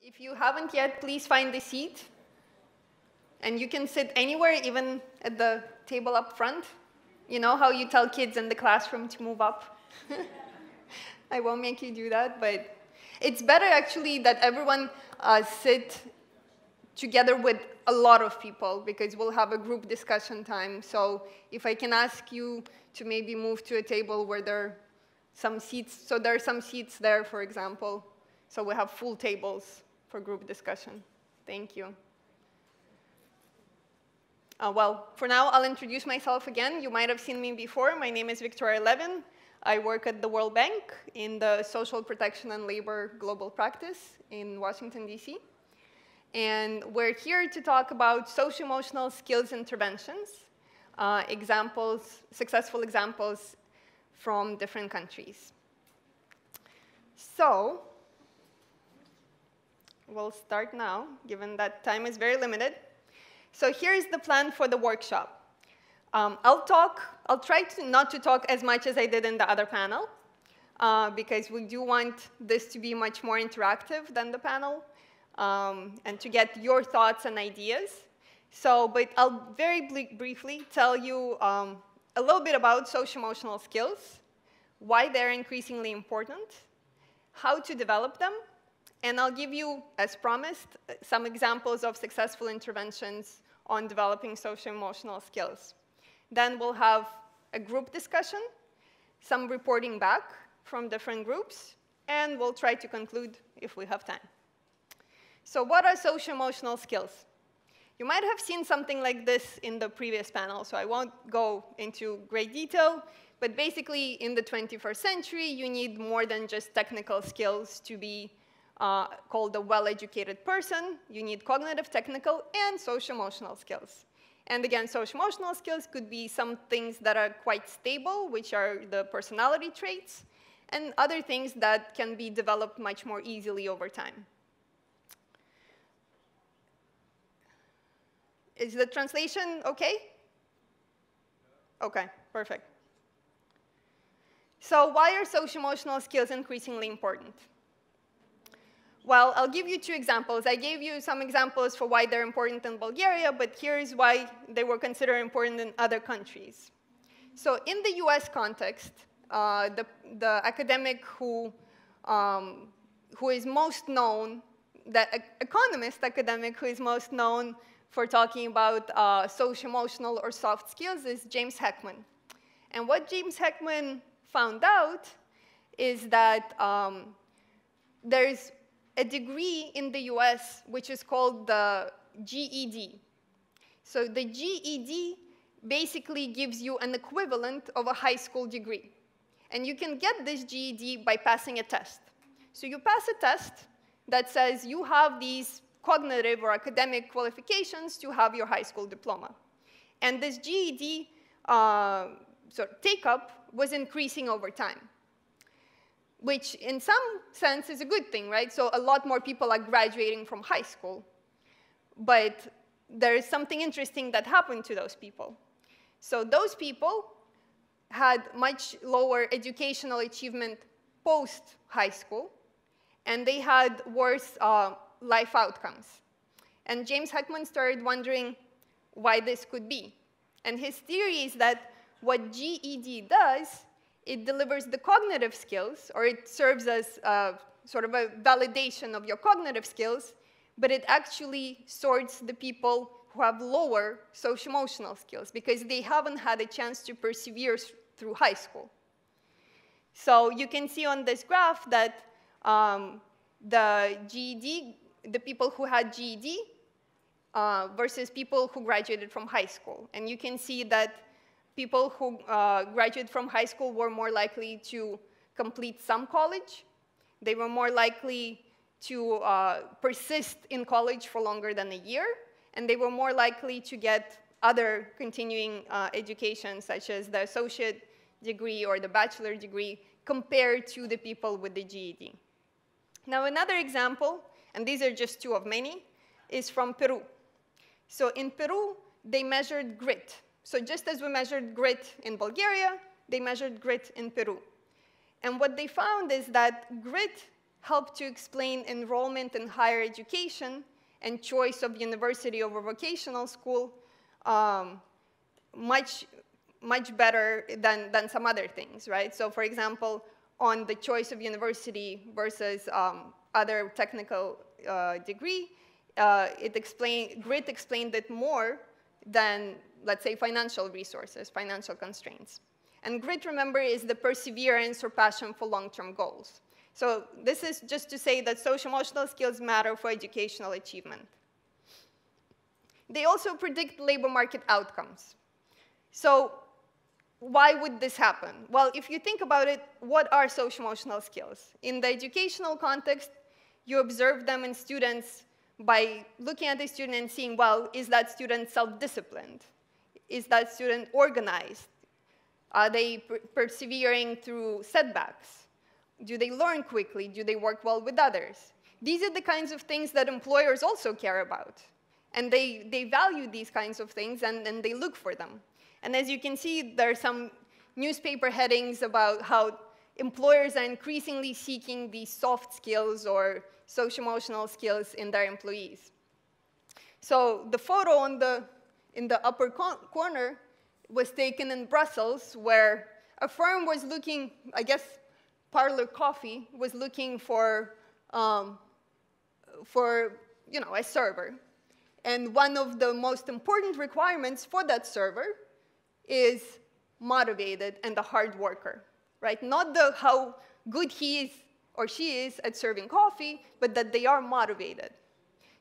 If you haven't yet, please find a seat. And you can sit anywhere, even at the table up front. You know how you tell kids in the classroom to move up? I won't make you do that, but it's better actually that everyone sit together with a lot of people, because we'll have a group discussion time. So if I can ask you to maybe move to a table where there are some seats, so there are some seats there, for example, so we have full tables for group discussion. Thank you. Well, for now, I'll introduce myself again. You might have seen me before. My name is Victoria Levin. I work at the World Bank in the Social Protection and Labor Global Practice in Washington, D.C. And we're here to talk about socio-emotional skills interventions, successful examples from different countries. So we'll start now, given that time is very limited. So here's the plan for the workshop. I'll try not to talk as much as I did in the other panel, because we do want this to be much more interactive than the panel, and to get your thoughts and ideas. But I'll very briefly tell you a little bit about socio-emotional skills, why they're increasingly important, how to develop them, and I'll give you, as promised, some examples of successful interventions on developing socio-emotional skills. Then we'll have a group discussion, some reporting back from different groups, and we'll try to conclude if we have time. So what are socio-emotional skills? You might have seen something like this in the previous panel, so I won't go into great detail. But basically, in the 21st century, you need more than just technical skills to be called a well-educated person. You need cognitive, technical, and socio-emotional skills. And again, socio-emotional skills could be some things that are quite stable, which are the personality traits, and other things that can be developed much more easily over time. Is the translation OK? OK, perfect. So why are socio-emotional skills increasingly important? Well, I'll give you two examples. I gave you some examples for why they're important in Bulgaria, but here's why they were considered important in other countries. So in the US context, the academic who is most known, the economist academic who is most known for talking about socio-emotional or soft skills is James Heckman. And what James Heckman found out is that there's a degree in the US which is called the GED. So the GED basically gives you an equivalent of a high school degree. And you can get this GED by passing a test. So you pass a test that says you have these cognitive or academic qualifications to have your high school diploma. And this GED take-up was increasing over time, which in some sense is a good thing, right? So a lot more people are graduating from high school. But there is something interesting that happened to those people. So those people had much lower educational achievement post-high school, and they had worse life outcomes. And James Heckman started wondering why this could be. And his theory is that what GED does, it delivers the cognitive skills, or it serves as sort of a validation of your cognitive skills, but it actually sorts the people who have lower socio-emotional skills, because they haven't had a chance to persevere through high school. So you can see on this graph that the people who had GED versus people who graduated from high school. And you can see that people who graduated from high school were more likely to complete some college. They were more likely to persist in college for longer than a year. And they were more likely to get other continuing education, such as the associate degree or the bachelor degree, compared to the people with the GED. Now, another example, and these are just two of many, is from Peru. So in Peru, they measured grit. So just as we measured grit in Bulgaria, they measured grit in Peru. And what they found is that grit help to explain enrollment in higher education and choice of university over vocational school much better than some other things, right? So for example, on the choice of university versus other technical degree, Grit explained it more than, let's say, financial resources, financial constraints. And Grit, remember, is the perseverance or passion for long-term goals. So this is just to say that social-emotional skills matter for educational achievement. They also predict labor market outcomes. So why would this happen? Well, if you think about it, what are social-emotional skills? In the educational context, you observe them in students by looking at the student and seeing, well, is that student self-disciplined? Is that student organized? Are they persevering through setbacks? Do they learn quickly? Do they work well with others? These are the kinds of things that employers also care about. And they value these kinds of things, and they look for them. And as you can see, there are some newspaper headings about how employers are increasingly seeking these soft skills or social-emotional skills in their employees. So the photo in the upper corner was taken in Brussels, where a firm was looking, I guess, Parlor Coffee was looking for a server. And one of the most important requirements for that server is motivated and a hard worker, right? Not how good he is or she is at serving coffee, but that they are motivated.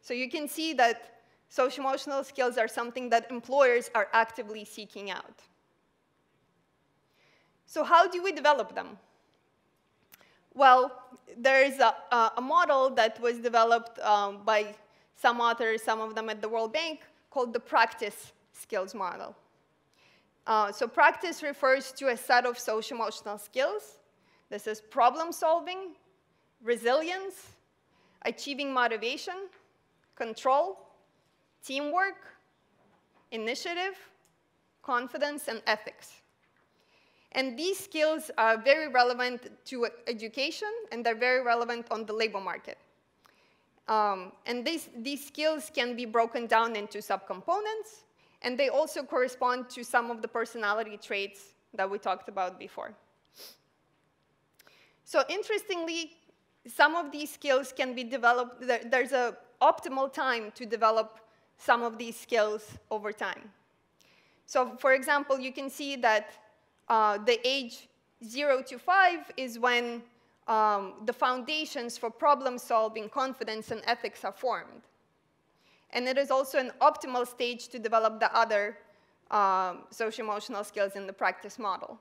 So you can see that social-emotional skills are something that employers are actively seeking out. So how do we develop them? Well, there is a model that was developed by some authors, some of them at the World Bank, called the practice skills model. So practice refers to a set of social-emotional skills. This is problem solving, resilience, achieving motivation, control, teamwork, initiative, confidence, and ethics. And these skills are very relevant to education, and they're very relevant on the labor market. And these skills can be broken down into subcomponents, and they also correspond to some of the personality traits that we talked about before. So interestingly, some of these skills can be developed. There's an optimal time to develop some of these skills over time. So for example, you can see that the age 0 to 5 is when the foundations for problem solving, confidence, and ethics are formed. And it is also an optimal stage to develop the other social-emotional skills in the practice model.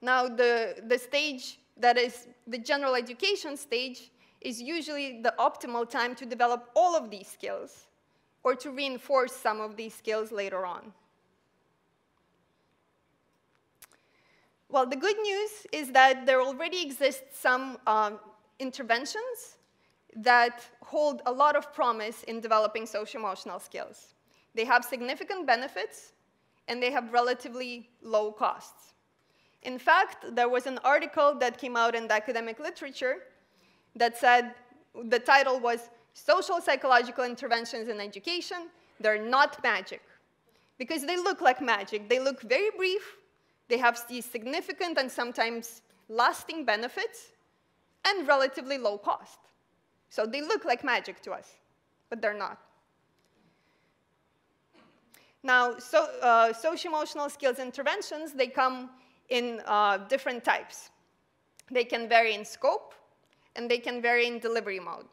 Now, the stage that is the general education stage is usually the optimal time to develop all of these skills or to reinforce some of these skills later on. Well, the good news is that there already exist some interventions that hold a lot of promise in developing social-emotional skills. They have significant benefits, and they have relatively low costs. In fact, there was an article that came out in the academic literature that said, the title was, "Social Psychological Interventions in Education, They're Not Magic." Because they look like magic. They look very brief. They have these significant and sometimes lasting benefits and relatively low cost. So they look like magic to us, but they're not. Now, social-emotional skills interventions, they come in different types. They can vary in scope, and they can vary in delivery mode.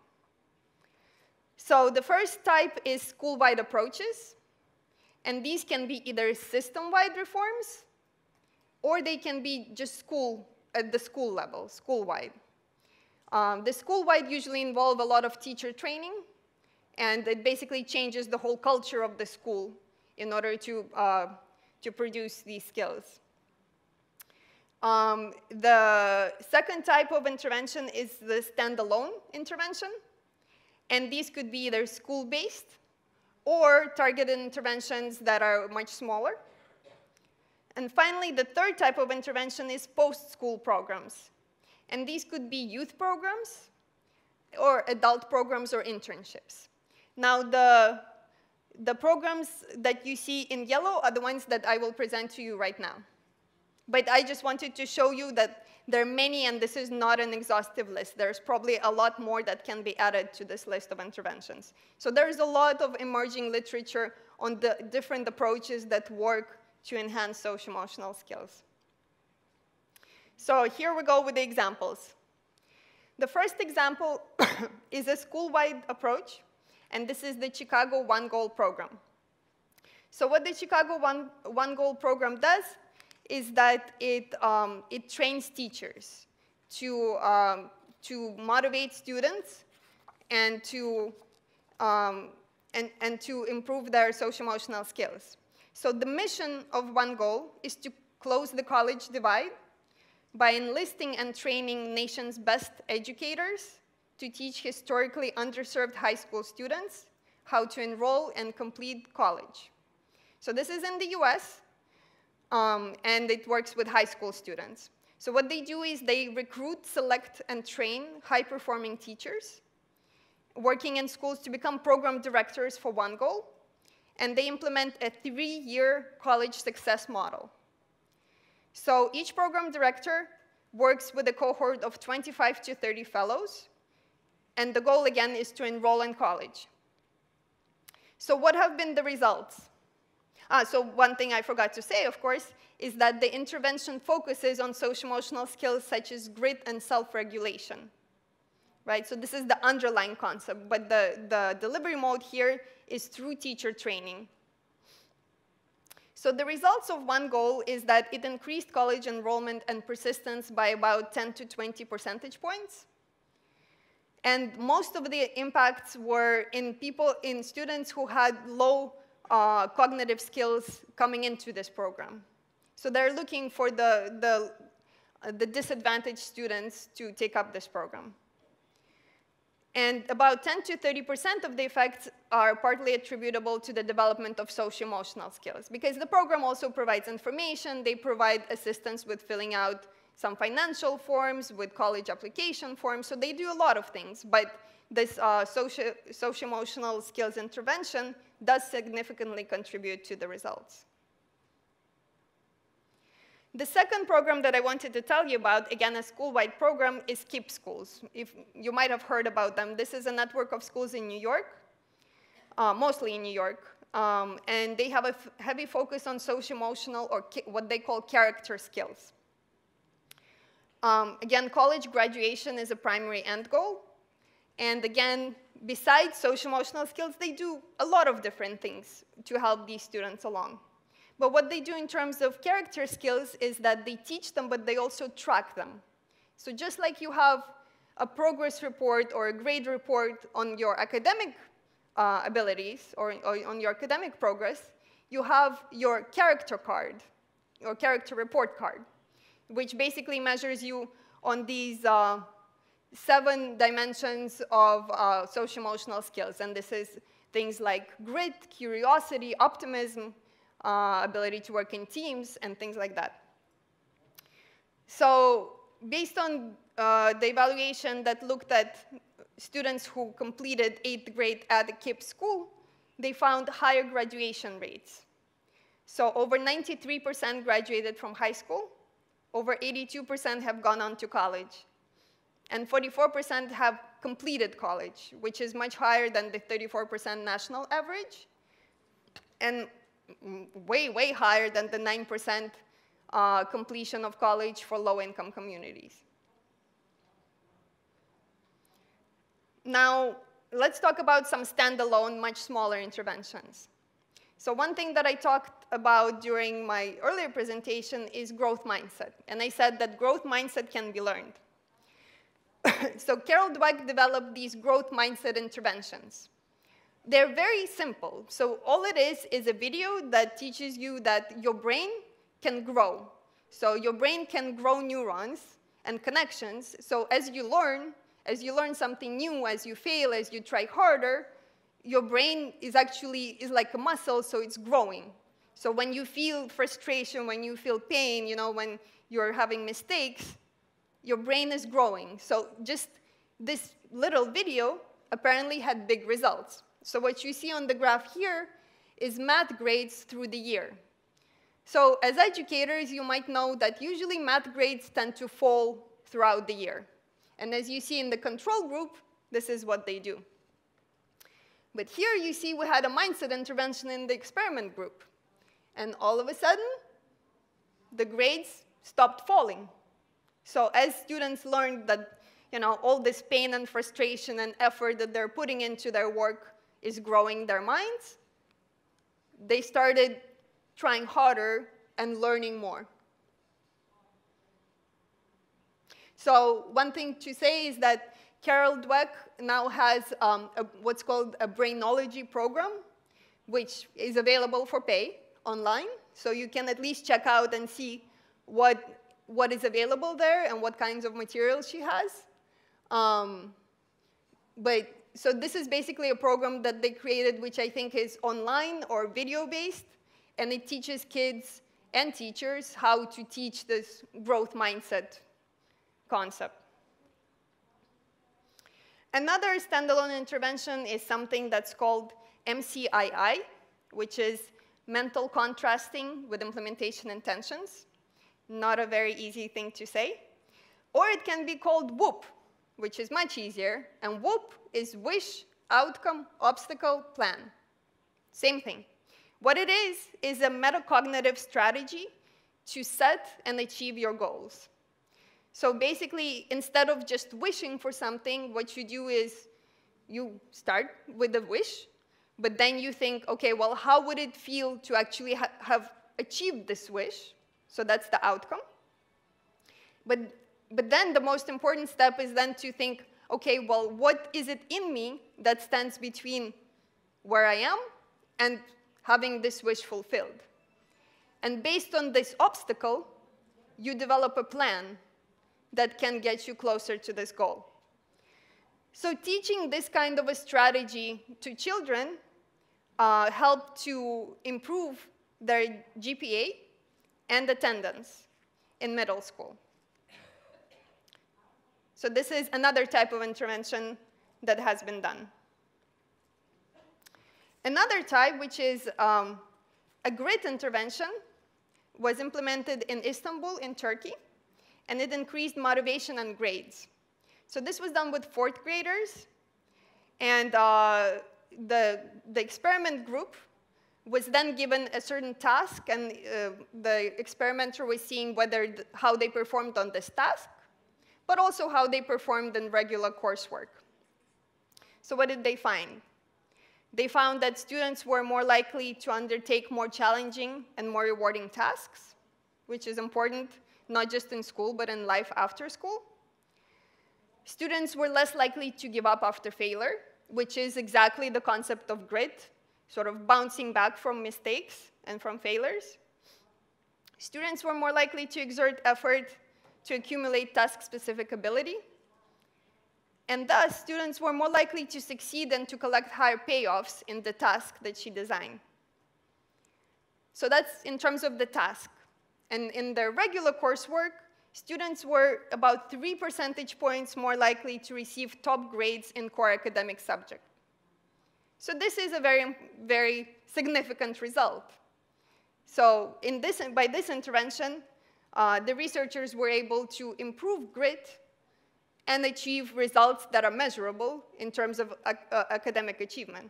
So the first type is school-wide approaches, and these can be either system-wide reforms, or they can be just at the school level, school-wide. The school-wide usually involve a lot of teacher training, and it basically changes the whole culture of the school in order to produce these skills. The second type of intervention is the standalone intervention, and these could be either school-based or targeted interventions that are much smaller. And finally, the third type of intervention is post-school programs. And these could be youth programs or adult programs or internships. Now, the programs that you see in yellow are the ones that I will present to you right now. But I just wanted to show you that there are many, and this is not an exhaustive list. There's probably a lot more that can be added to this list of interventions. So there's a lot of emerging literature on the different approaches that work to enhance social-emotional skills. So here we go with the examples. The first example is a school-wide approach, and this is the Chicago One Goal program. So what the Chicago One Goal program does is that it trains teachers to motivate students and to improve their social-emotional skills. So the mission of One Goal is to close the college divide by enlisting and training nation's best educators to teach historically underserved high school students how to enroll and complete college. So this is in the US, and it works with high school students. So what they do is they recruit, select, and train high-performing teachers working in schools to become program directors for One Goal, and they implement a 3-year college success model. So each program director works with a cohort of 25 to 30 fellows, and the goal, again, is to enroll in college. So what have been the results? So one thing I forgot to say, of course, is that the intervention focuses on social-emotional skills such as grit and self-regulation. Right? So this is the underlying concept, but the delivery mode here is through teacher training. So the results of One Goal is that it increased college enrollment and persistence by about 10 to 20 percentage points. And most of the impacts were in students who had low cognitive skills coming into this program. So they're looking for the disadvantaged students to take up this program. And about 10 to 30% of the effects are partly attributable to the development of social-emotional skills, because the program also provides information. They provide assistance with filling out some financial forms, with college application forms. So they do a lot of things. But this social-emotional skills intervention does significantly contribute to the results. The second program that I wanted to tell you about, again, a school-wide program, is KEEP Schools. If you might have heard about them. This is a network of schools in New York, mostly in New York. And they have a heavy focus on social-emotional, or what they call character skills. Again, college graduation is a primary end goal. And again, besides social-emotional skills, they do a lot of different things to help these students along. But what they do in terms of character skills is that they teach them, but they also track them. So just like you have a progress report or a grade report on your academic abilities or on your academic progress, you have your character card, your character report card, which basically measures you on these 7 dimensions of social-emotional skills. And this is things like grit, curiosity, optimism, ability to work in teams, and things like that. So based on the evaluation that looked at students who completed 8th grade at a KEEP school, they found higher graduation rates. So over 93% graduated from high school, over 82% have gone on to college, and 44% have completed college, which is much higher than the 34% national average, and way, way higher than the 9% completion of college for low-income communities. Now, let's talk about some standalone, much smaller interventions. So one thing that I talked about during my earlier presentation is growth mindset. And I said that growth mindset can be learned. So Carol Dweck developed these growth mindset interventions. They're very simple. So all it is a video that teaches you that your brain can grow. So your brain can grow neurons and connections. So as you learn something new, as you fail, as you try harder, your brain is like a muscle, so it's growing. So when you feel frustration, when you feel pain, when you're having mistakes, your brain is growing. So just this little video apparently had big results. So what you see on the graph here is math grades through the year. So as educators, you might know that usually math grades tend to fall throughout the year. And as you see in the control group, this is what they do. But here you see we had a mindset intervention in the experiment group. And all of a sudden, the grades stopped falling. So as students learned that all this pain and frustration and effort that they're putting into their work is growing their minds, they started trying harder and learning more. So one thing to say is that Carol Dweck now has what's called a brainology program, which is available for pay online. So you can at least check out and see what is available there and what kinds of materials she has. So this is basically a program that they created, which I think is online or video-based, and it teaches kids and teachers how to teach this growth mindset concept. Another standalone intervention is something that's called MCII, which is mental contrasting with implementation intentions. Not a very easy thing to say. Or it can be called WOOP, which is much easier. And WOOP is wish, outcome, obstacle, plan. Same thing. What it is a metacognitive strategy to set and achieve your goals. So basically, instead of just wishing for something, what you do is you start with a wish, but then you think, okay, well, how would it feel to actually have achieved this wish? So that's the outcome. But then the most important step is then to think, okay, well, what is it in me that stands between where I am and having this wish fulfilled? And based on this obstacle, you develop a plan that can get you closer to this goal. So teaching this kind of a strategy to children helped to improve their GPA and attendance in middle school. So this is another type of intervention that has been done. Another type, which is a grit intervention, was implemented in Istanbul in Turkey, and it increased motivation and grades. So this was done with 4th graders, and the experiment group was then given a certain task, and the experimenter was seeing how they performed on this task, but also how they performed in regular coursework. So what did they find? They found that students were more likely to undertake more challenging and more rewarding tasks, which is important, not just in school, but in life after school. Students were less likely to give up after failure, which is exactly the concept of grit, sort of bouncing back from mistakes and from failures. Students were more likely to exert effort to accumulate task-specific ability. And thus, students were more likely to succeed and to collect higher payoffs in the task that she designed. So that's in terms of the task. And in their regular coursework, students were about 3 percentage points more likely to receive top grades in core academic subjects. So this is a very, very significant result. So by this intervention, the researchers were able to improve grit and achieve results that are measurable in terms of academic achievement.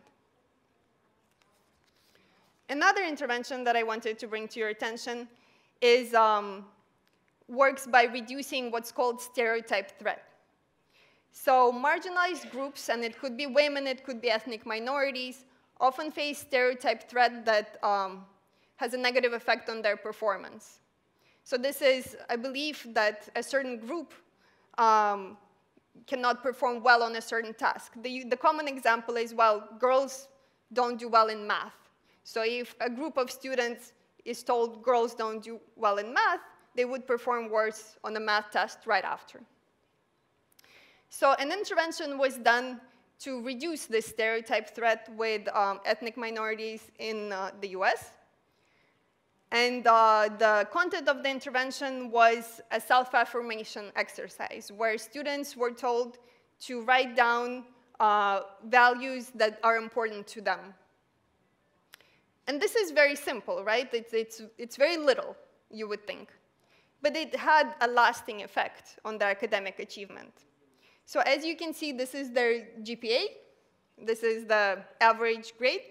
Another intervention that I wanted to bring to your attention is works by reducing what's called stereotype threat. So marginalized groups, and it could be women, it could be ethnic minorities, often face stereotype threat that has a negative effect on their performance. So this is a belief that a certain group cannot perform well on a certain task. The common example is, well, girls don't do well in math. So if a group of students is told girls don't do well in math, they would perform worse on a math test right after. So an intervention was done to reduce this stereotype threat with ethnic minorities in the US. And the content of the intervention was a self-affirmation exercise where students were told to write down values that are important to them. And this is very simple, right? It's very little, you would think. But it had a lasting effect on their academic achievement. So as you can see, this is their GPA. This is the average grade.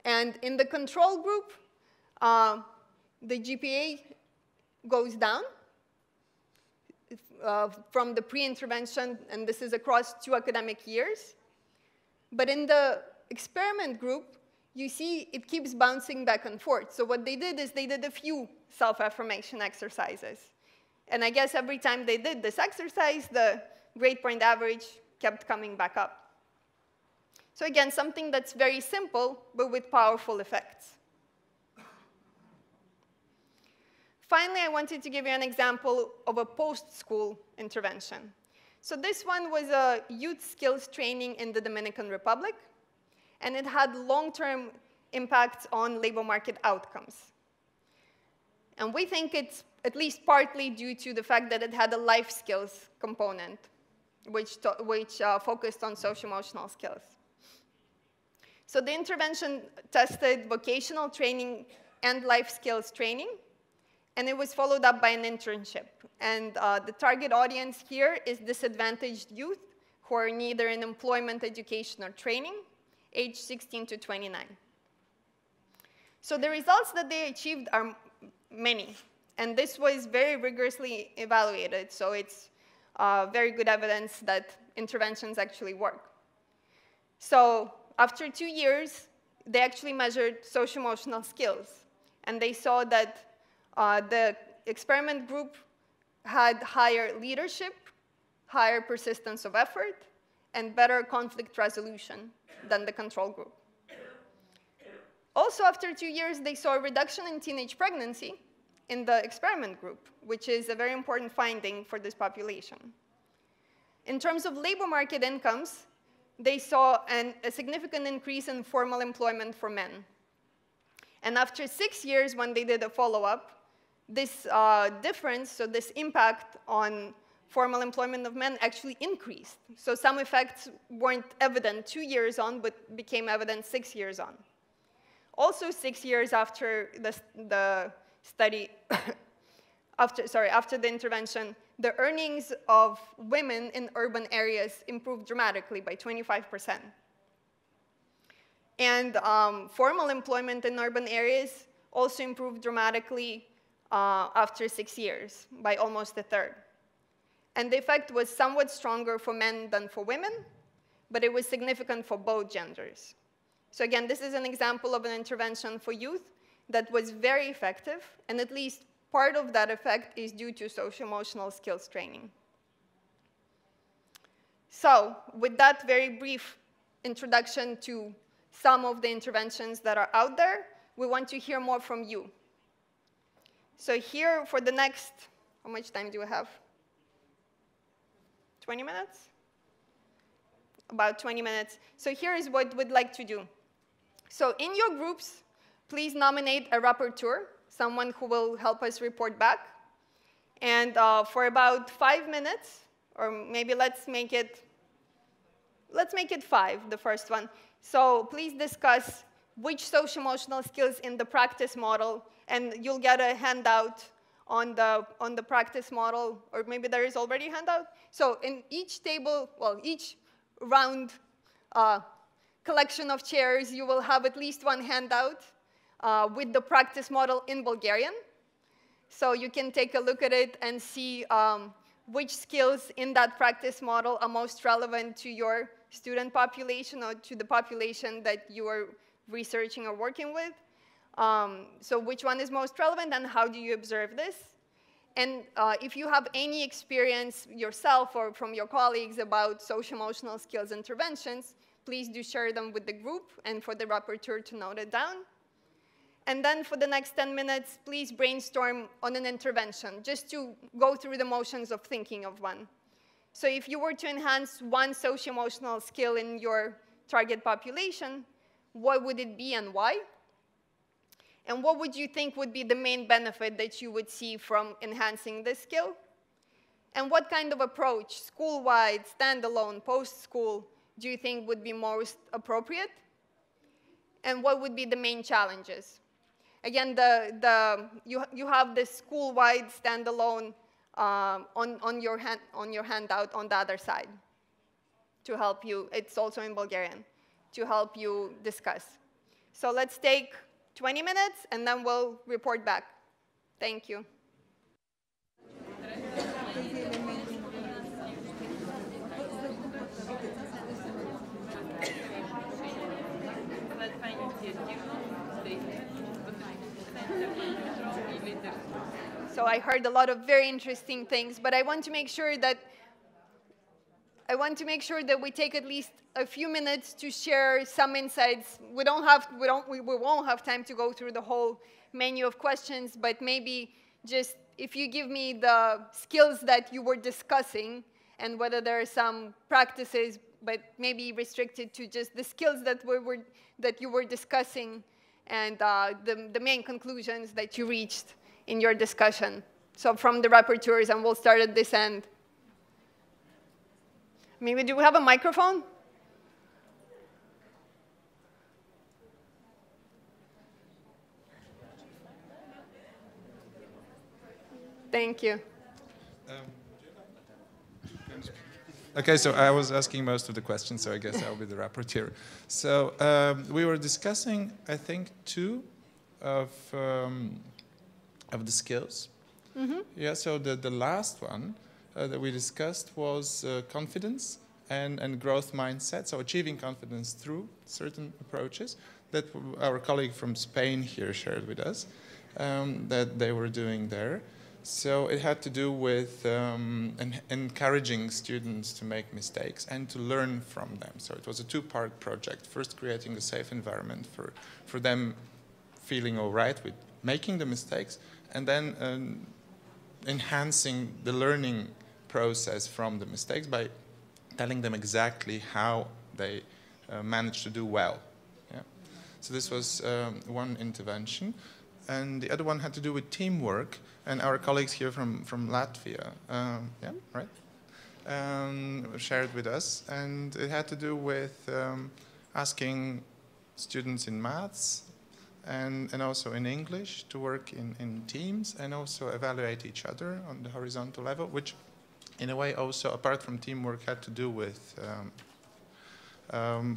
And in the control group, the GPA goes down from the pre-intervention, and this is across 2 academic years. But in the experiment group, you see it keeps bouncing back and forth. So what they did is they did a few self-affirmation exercises. And I guess every time they did this exercise, the grade point average kept coming back up. So again, something that's very simple, but with powerful effects. Finally, I wanted to give you an example of a post-school intervention. So this one was a youth skills training in the Dominican Republic, and it had long-term impacts on labor market outcomes. And we think it's at least partly due to the fact that it had a life skills component, which focused on social-emotional skills. So the intervention tested vocational training and life skills training, and it was followed up by an internship. And the target audience here is disadvantaged youth who are neither in employment, education, or training, age 16 to 29. So the results that they achieved are many, and this was very rigorously evaluated, so it's very good evidence that interventions actually work. So after 2 years, they actually measured social-emotional skills, and they saw that the experiment group had higher leadership, higher persistence of effort, and better conflict resolution than the control group. Also, after 2 years, they saw a reduction in teenage pregnancy in the experiment group, which is a very important finding for this population. In terms of labor market incomes, they saw a significant increase in formal employment for men. And after 6 years, when they did a follow-up, this difference, so this impact on formal employment of men actually increased. So some effects weren't evident 2 years on, but became evident 6 years on. Also, 6 years after the study, after the intervention, the earnings of women in urban areas improved dramatically by 25%. And formal employment in urban areas also improved dramatically after 6 years by almost a third. And the effect was somewhat stronger for men than for women, but it was significant for both genders. So again, this is an example of an intervention for youth that was very effective, and at least part of that effect is due to social-emotional skills training. So with that very brief introduction to some of the interventions that are out there, we want to hear more from you. So here for the next, how much time do we have? 20 minutes? About 20 minutes. So here is what we'd like to do. So in your groups, please nominate a rapporteur, someone who will help us report back. And for about 5 minutes, or maybe let's make it 5, the first one. So please discuss which social-emotional skills in the practice model, and you'll get a handout on the practice model, or maybe there is already a handout. So in each table, well, each round collection of chairs, you will have at least one handout with the practice model in Bulgarian. So you can take a look at it and see which skills in that practice model are most relevant to your student population or to the population that you are researching or working with. So which one is most relevant and how do you observe this? And if you have any experience yourself or from your colleagues about social-emotional skills interventions, please do share them with the group and for the rapporteur to note it down. And then for the next 10 minutes, please brainstorm on an intervention, just to go through the motions of thinking of one. So if you were to enhance one socio-emotional skill in your target population, what would it be and why? And what would you think would be the main benefit that you would see from enhancing this skill? And what kind of approach, school-wide, standalone, post-school, do you think would be most appropriate? And what would be the main challenges? Again, you have this school-wide, standalone on your handout on the other side to help you. It's also in Bulgarian, to help you discuss. So let's take 20 minutes, and then we'll report back. Thank you. So I heard a lot of very interesting things, but I want to make sure that we take at least a few minutes to share some insights. We won't have time to go through the whole menu of questions, but maybe just if you give me the skills that you were discussing and whether there are some practices, but maybe restricted to just the skills that you were discussing and the main conclusions that you reached in your discussion. So from the rapporteurs, and we'll start at this end. Maybe do we have a microphone? Thank you. Okay, so I was asking most of the questions, so I guess I'll be the rapporteur. So we were discussing, I think, two of the skills. Mm-hmm. Yeah, so the last one that we discussed was confidence and growth mindset, so achieving confidence through certain approaches that our colleague from Spain here shared with us, that they were doing there. So it had to do with encouraging students to make mistakes and to learn from them. So it was a two-part project. First, creating a safe environment for them feeling all right with making the mistakes, and then enhancing the learning process from the mistakes by telling them exactly how they managed to do well. Yeah? So this was one intervention. And the other one had to do with teamwork, and our colleagues here from Latvia, shared with us. And it had to do with asking students in maths and also in English to work in teams and also evaluate each other on the horizontal level, which in a way also, apart from teamwork, had to do with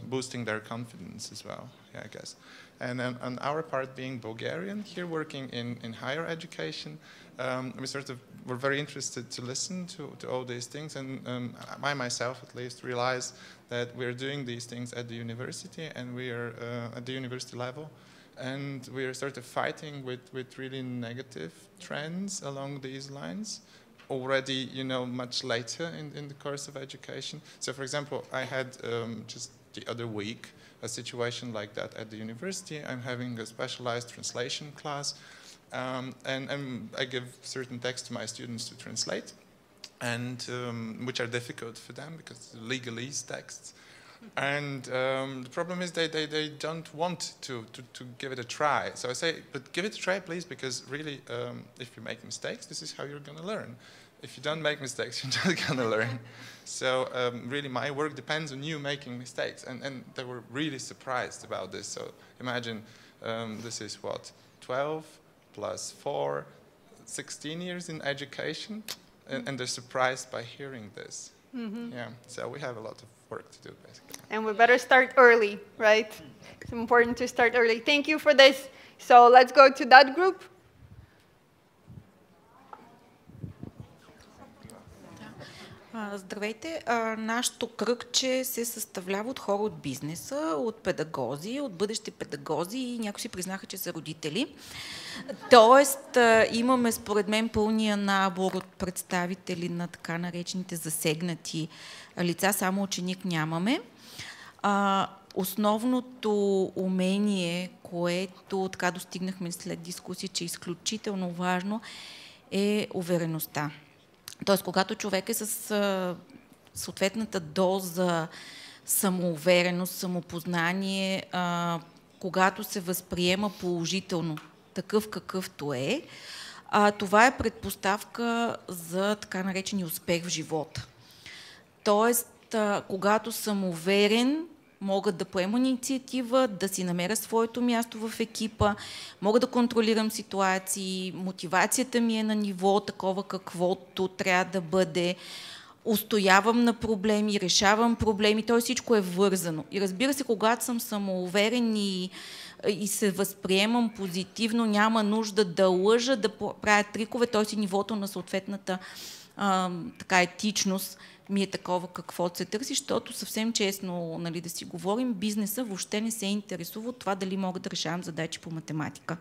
boosting their confidence as well, yeah, I guess. And on our part, being Bulgarian, here working in higher education, we sort of were very interested to listen to all these things, and I myself at least realized that we're doing these things at the university, and we are at the university level, and we are sort of fighting with really negative trends along these lines already, much later in the course of education. So, for example, I had just the other week a situation like that at the university. I'm having a specialized translation class, and I give certain texts to my students to translate, and which are difficult for them because legalese texts. And the problem is they don't want to give it a try. So I say, but give it a try, please, because really, if you make mistakes, this is how you're going to learn. If you don't make mistakes, you're not going to learn. So really, my work depends on you making mistakes. And they were really surprised about this. So imagine this is what, 12 plus 4, 16 years in education, and they're surprised by hearing this. Mm-hmm. Yeah, so we have a lot of work to do, basically. And we better start early, right? It's important to start early. Thank you for this. So let's go to that group. Здравейте! Нашето кръгче се съставлява от хора от бизнеса, от педагози, от бъдещи педагози и някои си признаха, че са родители. Тоест, имаме според мен пълния набор от представители на така наречените засегнати лица, само ученик нямаме. Основното умение, което така достигнахме след дискусия, че е изключително важно, е увереността. Тоест, когато човек е с съответната доза самоувереност, самопознание, когато се възприема положително такъв какъвто е, това е предпоставка за така наречения успех в живота. Тоест, когато съм уверен, мога да поема инициатива, да си намеря своето място в екипа, мога да контролирам ситуации, мотивацията ми е на ниво такова каквото трябва да бъде, устоявам на проблеми, решавам проблеми, т.е. всичко е вързано. И разбира се, когато съм самоуверен и се възприемам позитивно, няма нужда да лъжа, да правя трикове, т.е. нивото на съответната така етичност ми е такова каквото се търси, защото съвсем честно, нали, да си говорим, бизнеса въобще не се интересува от това дали мога да решавам задачи по математика.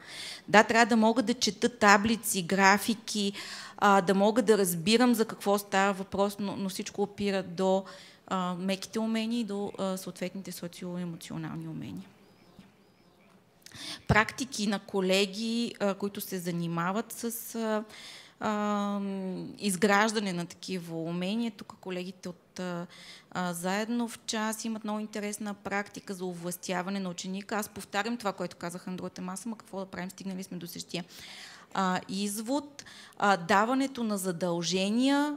Да, трябва да мога да чета таблици, графики, да мога да разбирам за какво става въпрос, но всичко опира до меките умения и до съответните социално-емоционални умения. Практики на колеги, които се занимават с изграждане на такива умения. Тук колегите от Заедно в час имат много интересна практика за овластяване на ученика. Аз повтарям това, което казах на другата маса, какво да правим, стигнали сме до същия извод. Даването на задължения,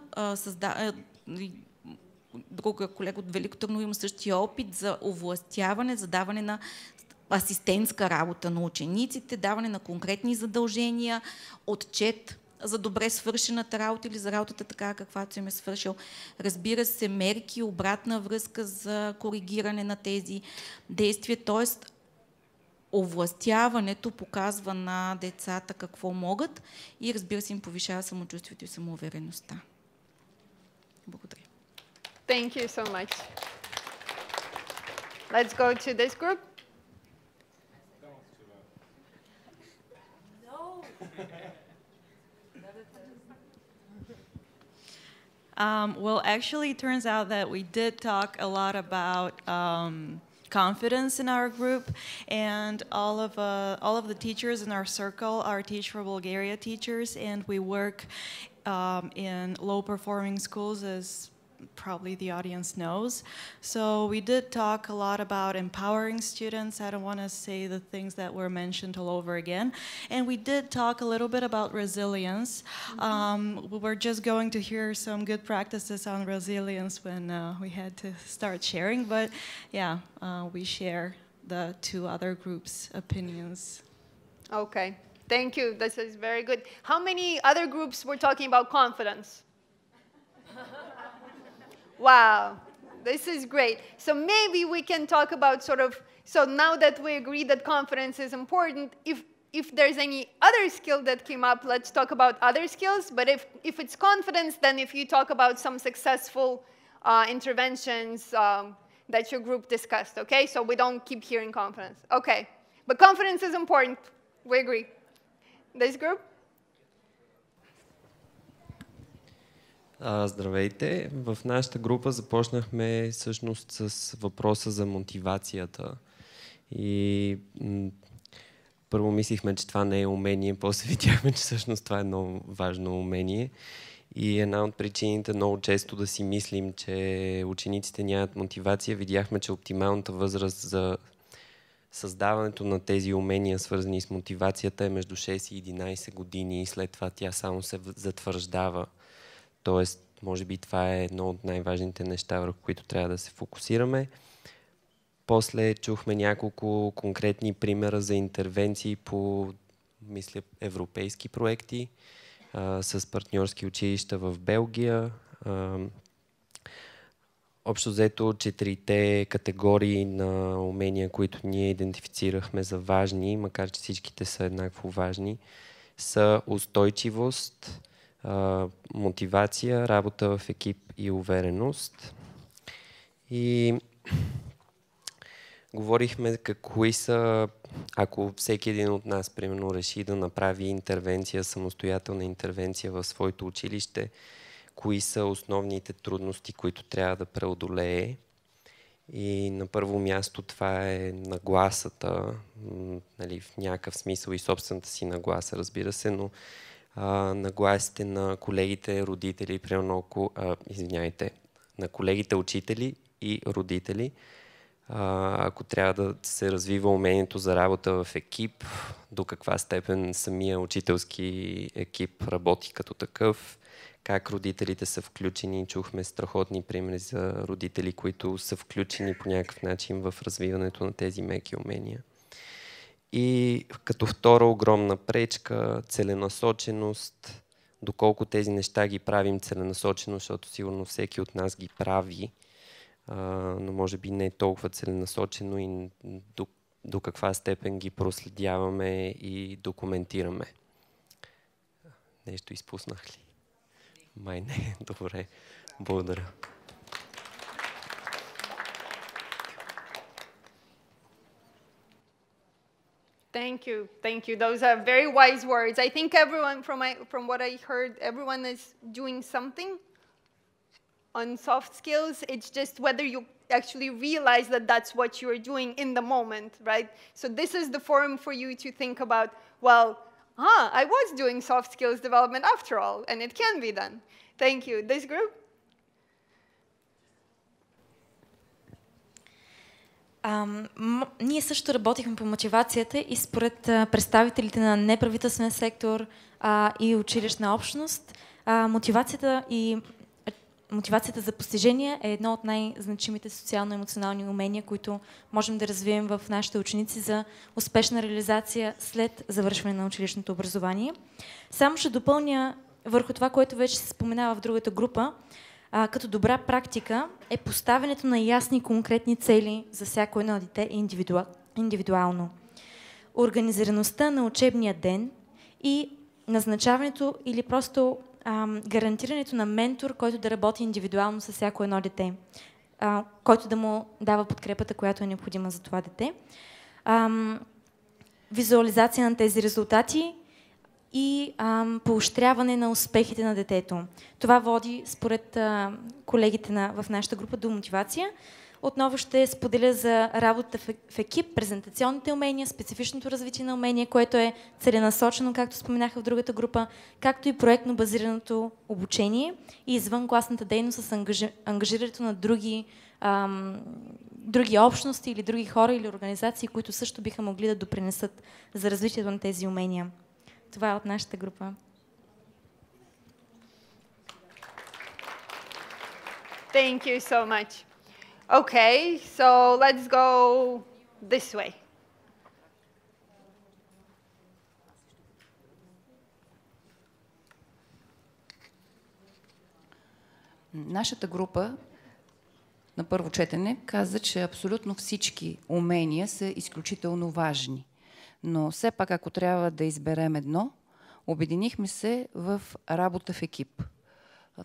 друга колега от Велико Търново има същия опит за овластяване, за даване на асистентска работа на учениците, даване на конкретни задължения, отчет за добре свършената работа или за работата така, каквато съм е свършил. Разбира се, мерки, обратна връзка за коригиране на тези действия, т.е. овластяването показва на децата какво могат и разбира се им повишава самочувствието и самоувереността. Благодаря. Thank you so much. Let's go to this group. Well, actually, it turns out that we did talk a lot about confidence in our group, and all of the teachers in our circle are Teach for Bulgaria teachers, and we work in low-performing schools, as probably the audience knows. So we did talk a lot about empowering students. I don't want to say the things that were mentioned all over again. And we did talk a little bit about resilience. We were just going to hear some good practices on resilience when we had to start sharing. But yeah, we share the two other groups' opinions. Okay, thank you. This is very good. How many other groups were talking about confidence? Wow, this is great. So maybe we can talk about so now that we agree that confidence is important, if there's any other skill that came up, let's talk about other skills. But if it's confidence, then if you talk about some successful interventions that your group discussed, okay? So we don't keep hearing confidence. Okay, but confidence is important, we agree. This group? Здравейте! В нашата група започнахме всъщност с въпроса за мотивацията. И първо мислихме, че това не е умение, после видяхме, че всъщност това е много важно умение. И една от причините много често да си мислим, че учениците нямат мотивация, видяхме, че оптималната възраст за създаването на тези умения, свързани с мотивацията, е между 6 и 11 години и след това тя само се затвърждава. Тоест, може би това е едно от най-важните неща, върху които трябва да се фокусираме. После чухме няколко конкретни примера за интервенции по, мисля, европейски проекти с партньорски училища в Белгия. Общо взето 4-те категории на умения, които ние идентифицирахме за важни, макар че всичките са еднакво важни, са устойчивост, мотивация, работа в екип и увереност. И говорихме кои са, ако всеки един от нас, примерно, реши да направи интервенция, самостоятелна интервенция в своето училище, кои са основните трудности, които трябва да преодолее. И на първо място това е нагласата, нали, в някакъв смисъл и собствената си нагласа, разбира се, но нагласите на колегите, родители, примерно, на колегите учители и родители, ако трябва да се развива умението за работа в екип, до каква степен самия учителски екип работи като такъв, как родителите са включени. Чухме страхотни примери за родители, които са включени по някакъв начин в развиването на тези меки умения. И като втора огромна пречка, целенасоченост, доколко тези неща ги правим целенасочено, защото сигурно всеки от нас ги прави, но може би не толкова целенасочено и до каква степен ги проследяваме и документираме. Нещо изпуснах ли? Май не. Добре. Благодаря. Thank you. Thank you. Those are very wise words. I think everyone, from what I heard, everyone is doing something on soft skills. It's just whether you actually realize that that's what you are doing in the moment, right? So this is the forum for you to think about, well, I was doing soft skills development after all, and it can be done. Thank you. This group? Ние също работихме по мотивацията и според представителите на неправителствен сектор и училищна общност, мотивацията за постижение е едно от най-значимите социално-емоционални умения, които можем да развием в нашите ученици за успешна реализация след завършване на училищното образование. Само ще допълня върху това, което вече се споменава в другата група. Като добра практика е поставянето на ясни конкретни цели за всяко едно дете индивидуално. Организираността на учебния ден и назначаването или просто гарантирането на ментор, който да работи индивидуално с всяко едно дете, който да му дава подкрепата, която е необходима за това дете. Визуализация на тези резултати и поощряване на успехите на детето. Това води, според колегите в нашата група, до мотивация. Отново ще споделя за работата в екип, презентационните умения, специфичното развитие на умения, което е целенасочено, както споменаха в другата група, както и проектно базираното обучение и извънкласната дейност с ангажирането на други общности или други хора или организации, които също биха могли да допринесат за развитието на тези умения. Това е от нашата група. Thank you so much. Okay, so let's go this way. Нашата група на първо четене каза, че абсолютно всички умения са изключително важни. Но все пак, ако трябва да изберем едно, обединихме се в работа в екип.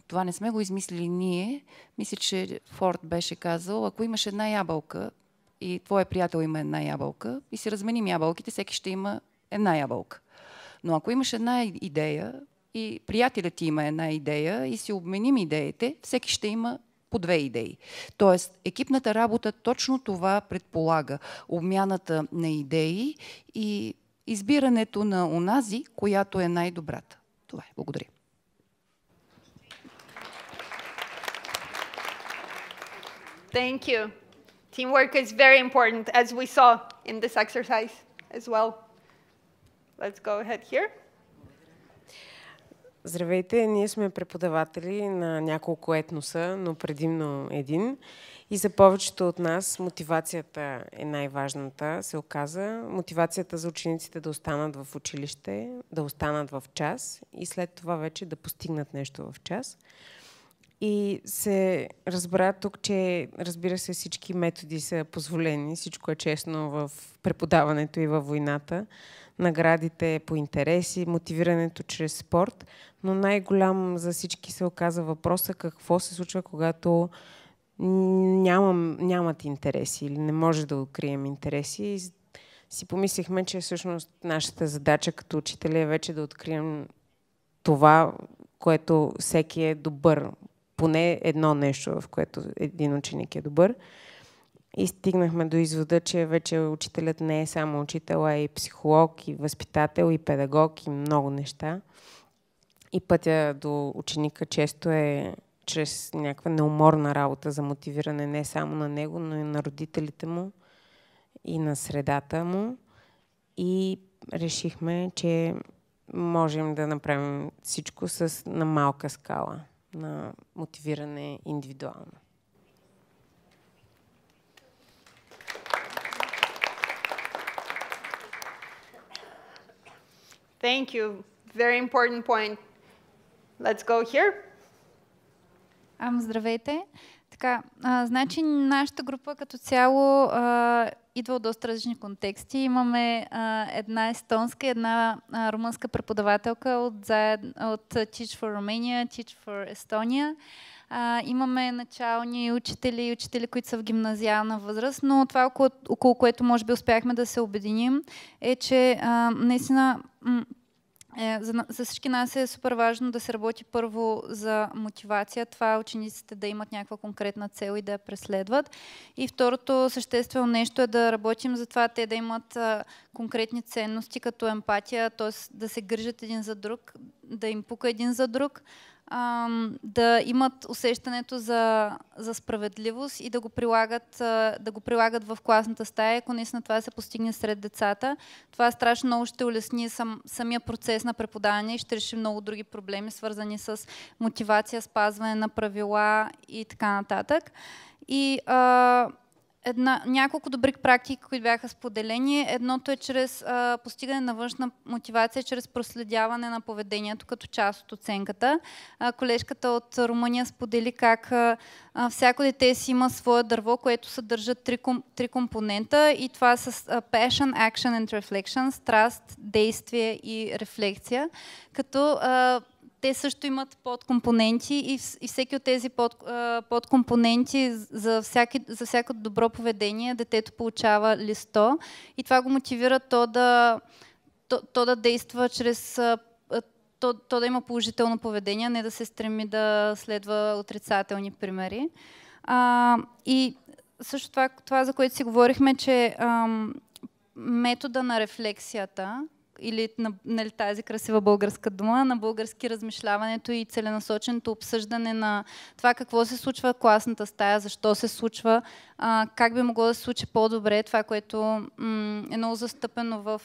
Това не сме го измислили ние. Мисля, че Форд беше казал, ако имаш една ябълка и твой приятел има една ябълка и си разменим ябълките, всеки ще има една ябълка. Но ако имаш една идея и приятелят ти има една идея и си обменим идеите, всеки ще има по две идеи. Тоест, екипната работа точно това предполага. Обмяната на идеи и избирането на онази, която е най-добрата. Това е. Благодаря. Thank you. Teamwork is very important, as we saw in this exercise as well. Let's go ahead here. Здравейте, ние сме преподаватели на няколко етноса, но предимно един. И за повечето от нас мотивацията е най-важната, се оказа. Мотивацията за учениците да останат в училище, да останат в час и след това вече да постигнат нещо в час. И се разбра тук, че разбира се всички методи са позволени, всичко е честно в преподаването и във войната. Наградите по интереси, мотивирането чрез спорт, но най-голям за всички се оказа въпроса какво се случва, когато нямат интереси или не може да открием интереси. И си помислихме, че всъщност нашата задача като учители е вече да открием това, което всеки е добър. Поне едно нещо, в което един ученик е добър. И стигнахме до извода, че вече учителят не е само учител, а и психолог, и възпитател, и педагог, и много неща. И пътя до ученика често е чрез някаква неуморна работа за мотивиране не само на него, но и на родителите му и на средата му. И решихме, че можем да направим всичко на малка скала, на мотивиране индивидуално. Thank you. Very important point. Let's go here. Здравейте. Така, значи нашата група като цяло идва от доста различни контексти. Имаме една естонска и една румънска преподавателка от Teach for Romania, Teach for Estonia. Имаме начални учители и учители, които са в гимназиална възраст, но това, около което може би успяхме да се обединим, е, че наистина за всички нас е супер важно да се работи първо за мотивация, това учениците да имат някаква конкретна цел и да я преследват. И второто съществено нещо е да работим за това те да имат конкретни ценности като емпатия, т.е. да се грижат един за друг, да им пука един за друг, да имат усещането за справедливост и да го прилагат в класната стая. Ако наистина това се постигне сред децата, това страшно много ще улесни самия процес на преподаване и ще реши много други проблеми, свързани с мотивация, спазване на правила и така нататък. И няколко добри практики, които бяха споделени. Едното е чрез постигане на външна мотивация, чрез проследяване на поведението като част от оценката. Колежката от Румъния сподели как всяко дете си има свое дърво, което съдържа три компонента и това са passion, action and reflection, страст, действие и рефлексия. Като те също имат подкомпоненти и всеки от тези подкомпоненти за всяко добро поведение детето получава лист 100 и това го мотивира то да действа чрез то да има положително поведение, не да се стреми да следва отрицателни примери. И също това, за което си говорихме, че метода на рефлексията или нали, тази красива българска дума, на български размишляването и целенасоченото обсъждане на това какво се случва в класната стая, защо се случва, как би могло да се случи по-добре, това, което е много застъпено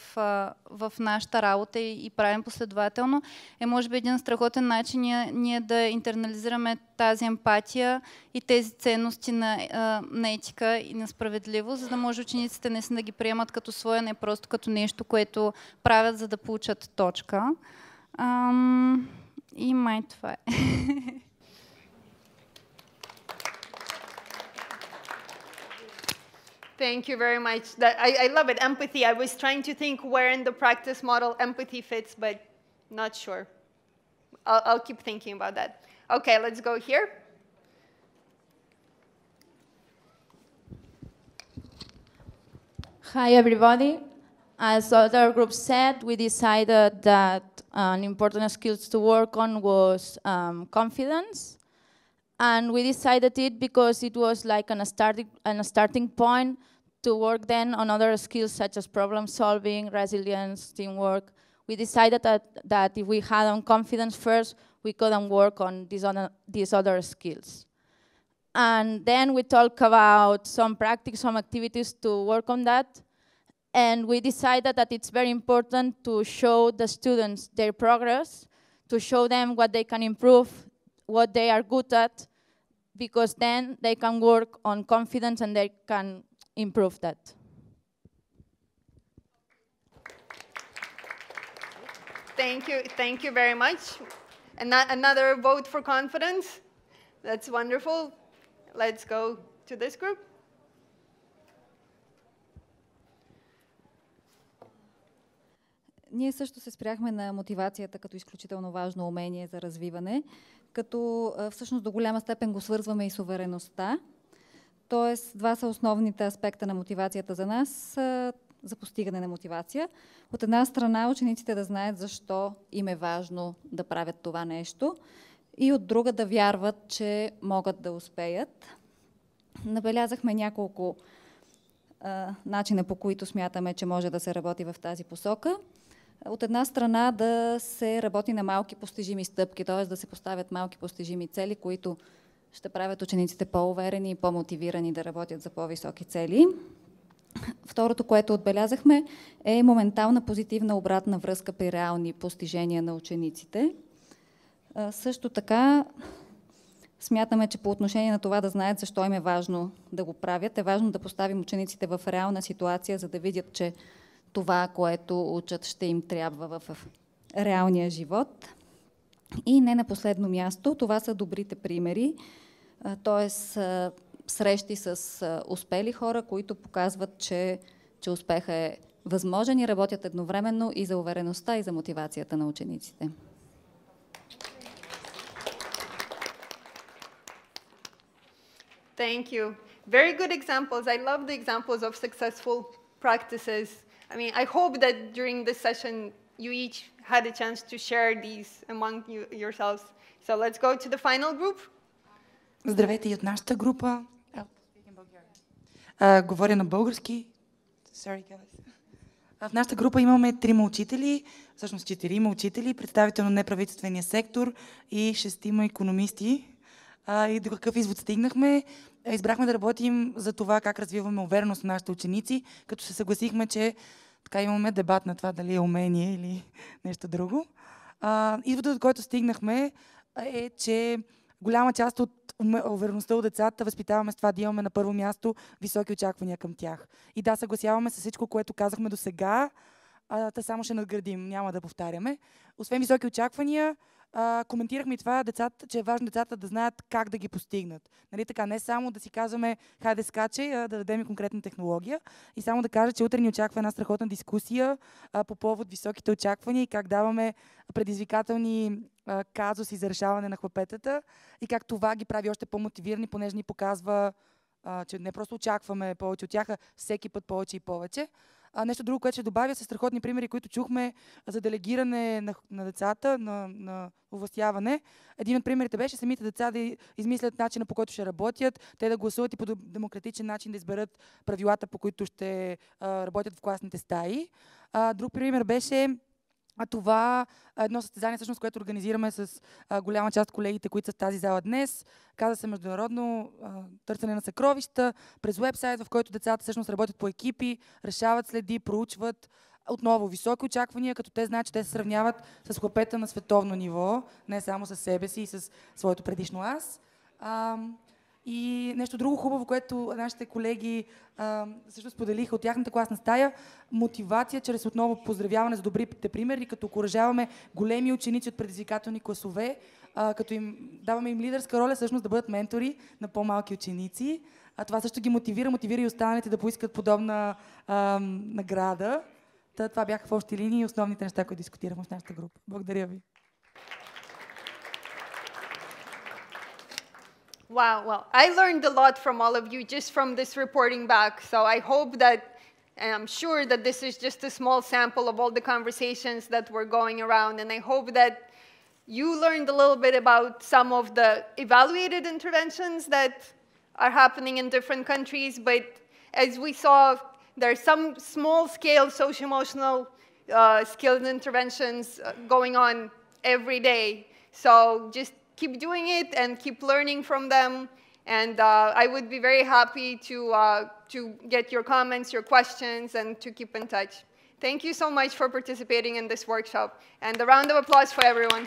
в нашата работа и правим последователно, е може би един страхотен начин ние да интернализираме тази емпатия и тези ценности на етика и на справедливост, за да може учениците наистина да ги приемат като своя, не просто като нещо, което правят, за да получат точка. И май това е. Thank you very much. I love it, empathy. I was trying to think where in the practice model empathy fits, but not sure. I'll keep thinking about that. Okay, let's go here. Hi, everybody. As other groups said, we decided that an important skill to work on was confidence. And we decided it because it was like a starting point to work then on other skills such as problem solving, resilience, teamwork. We decided that if we had on confidence first, we couldn't work on these other skills. And then we talk about some practice, some activities to work on that. And we decided that it's very important to show the students their progress, to show them what they can improve, what they are good at, because then they can work on confidence and they can improve that. Thank you very much. Another vote for confidence. That's wonderful. Let's go to this group. Ние също се спряхме на мотивацията като изключително важно умение за развиване, като всъщност до голяма степен го свързваме и с увереността. Тоест, два са основните аспекта на мотивацията за нас, за постигане на мотивация. От една страна, учениците да знаят защо им е важно да правят това нещо и от друга да вярват, че могат да успеят. Набелязахме няколко начина, по които смятаме, че може да се работи в тази посока. От една страна да се работи на малки постижими стъпки, т.е. да се поставят малки постижими цели, които ще правят учениците по-уверени и по-мотивирани да работят за по-високи цели. Второто, което отбелязахме, е моментална позитивна обратна връзка при реални постижения на учениците. Също така смятаме, че по отношение на това да знаят защо им е важно да го правят, е важно да поставим учениците в реална ситуация, за да видят, че това, което учат, ще им трябва в реалния живот. И не на последно място, това са добрите примери, т.е. срещи с успели хора, които показват, че успеха е възможен и работят едновременно и за увереността, и за мотивацията на учениците. Thank you. Very good examples. I love the examples of successful practices. I mean, I hope that during this session you each had a chance to share these among yourselves. So let's go to the final group. Здравейте и от нашата група. Говоря на български. Sorry, guys. В нашата група имаме 3 учители, всъщност 4 учители, представител на неправителствения сектор и 6 икономисти. И до какъв извод стигнахме? Избрахме да работим за това как развиваме увереност на нашите ученици, като се съгласихме, че така имаме дебат на това дали е умение или нещо друго. Изводът, от който стигнахме, е, че голяма част от увереността от децата възпитаваме с това да имаме на първо място високи очаквания към тях. И да, съгласяваме се с всичко, което казахме до сега, та само ще надградим, няма да повтаряме. Освен високи очаквания, коментирахме и това, че е важно децата да знаят как да ги постигнат. Нали така, не само да си казваме хайде скачай, да дадем и конкретна технология и само да кажа, че утре ни очаква една страхотна дискусия по повод високите очаквания и как даваме предизвикателни казуси за решаване на хлапетата и как това ги прави още по-мотивирани, понеже ни показва, че не просто очакваме повече от тях, а всеки път повече и повече. Нещо друго, което ще добавя, са страхотни примери, които чухме за делегиране на децата, на овластяване. Един от примерите беше самите деца да измислят начина, по който ще работят, те да гласуват и по демократичен начин да изберат правилата, по които ще работят в класните стаи. Друг пример беше това едно състезание, всъщност, което организираме с голяма част от колегите, които са в тази зала днес. Каза се международно търсене на съкровища през уебсайт, в който децата всъщност работят по екипи, решават следи, проучват. Отново високи очаквания, като те знаят, че те се сравняват с хлапета на световно ниво, не само с себе си и с своето предишно аз. И нещо друго хубаво, което нашите колеги също споделиха от тяхната класна стая, мотивация чрез отново поздравяване за добрите примери, като окуражаваме големи ученици от предизвикателни класове, като им даваме им лидерска роля, всъщност да бъдат ментори на по-малки ученици. Това също ги мотивира и останалите да поискат подобна награда. Това бяха в общи линии основните неща, които дискутирахме в нашата група. Благодаря ви. Wow, well, I learned a lot from all of you just from this reporting back. So I hope that, and I'm sure that this is just a small sample of all the conversations that were going around. And I hope that you learned a little bit about some of the evaluated interventions that are happening in different countries. But as we saw, there are some small-scale socio-emotional skills interventions going on every day. So just keep doing it and keep learning from them. And I would be very happy to get your comments, your questions, and to keep in touch. Thank you so much for participating in this workshop. And a round of applause for everyone.